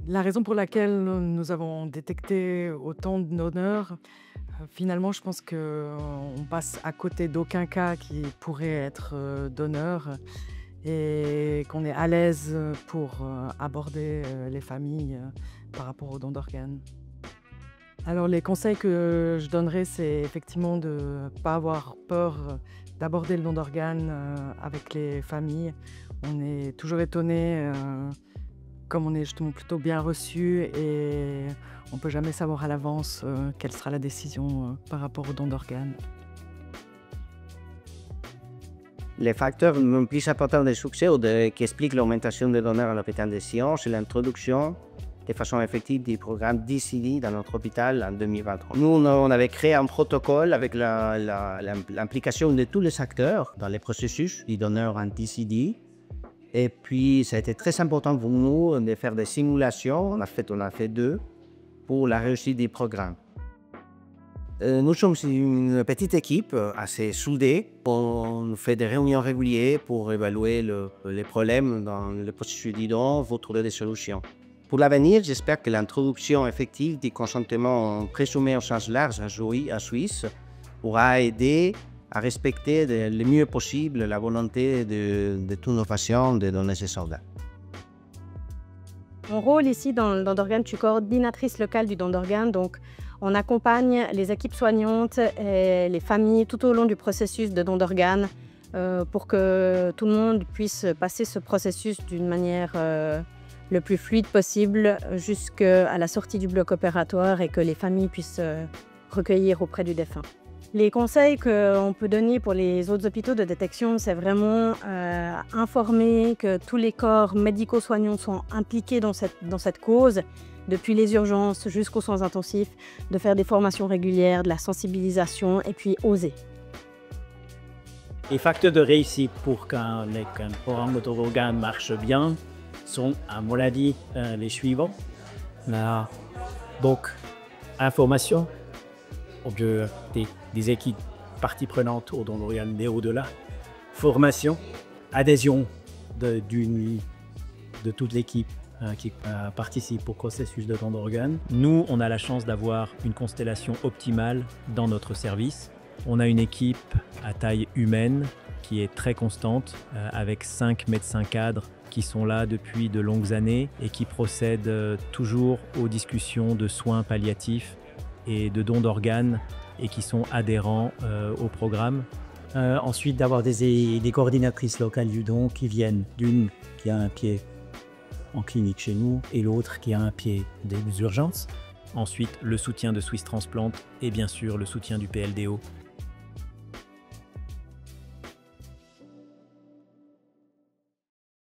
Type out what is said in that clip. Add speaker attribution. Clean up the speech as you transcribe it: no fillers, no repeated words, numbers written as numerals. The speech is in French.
Speaker 1: La raison pour laquelle nous avons détecté autant de donneurs, finalement, je pense qu'on passe à côté d'aucun cas qui pourrait être, donneur et qu'on est à l'aise, pour, aborder, les familles, par rapport aux dons d'organes. Alors les conseils que je donnerais, c'est effectivement de ne pas avoir peur, d'aborder le don d'organes, avec les familles. On est toujours étonné, comme on est justement plutôt bien reçu et on peut jamais savoir à l'avance, quelle sera la décision, par rapport au don d'organes.
Speaker 2: Les facteurs le plus importants du succès qui expliquent l'augmentation des donneurs à l'hôpital de Sion, c'est l'introduction de façon effective du programme DCD dans notre hôpital en 2023. Nous, on avait créé un protocole avec l'implication de tous les acteurs dans les processus du donneur en DCD. Et puis, ça a été très important pour nous de faire des simulations. On a fait deux pour la réussite du programme. Nous sommes une petite équipe assez soudée. On fait des réunions régulières pour évaluer les problèmes dans le processus du don, pour trouver des solutions. Pour l'avenir, j'espère que l'introduction effective du consentement présumé au sens large à Suisse pourra aider à respecter le mieux possible la volonté de tous nos patients de donner ces organes.
Speaker 3: Mon rôle ici dans le don d'organes, je suis coordinatrice locale du don d'organes, donc on accompagne les équipes soignantes et les familles tout au long du processus de don d'organes pour que tout le monde puisse passer ce processus d'une manière le plus fluide possible jusqu'à la sortie du bloc opératoire et que les familles puissent recueillir auprès du défunt. Les conseils qu'on peut donner pour les autres hôpitaux de détection, c'est vraiment informer que tous les corps médico-soignants sont impliqués dans cette cause, depuis les urgences jusqu'aux soins intensifs, de faire des formations régulières, de la sensibilisation et puis oser.
Speaker 4: Les facteurs de réussite pour qu'un programme de don d'organes marche bien sont, à mon avis, les suivants. Donc, information des équipes parties prenantes au don d'organes et au-delà. Formation, adhésion de toute l'équipe qui participe au processus de don d'organes. Nous, on a la chance d'avoir une constellation optimale dans notre service. On a une équipe à taille humaine qui est très constante, avec 5 médecins cadres qui sont là depuis de longues années et qui procèdent toujours aux discussions de soins palliatifs et de dons d'organes et qui sont adhérents au programme.
Speaker 5: Ensuite, d'avoir des coordinatrices locales du don qui viennent, d'une qui a un pied en clinique chez nous et l'autre qui a un pied des urgences.
Speaker 4: Ensuite, le soutien de Swiss Transplant et bien sûr le soutien du PLDO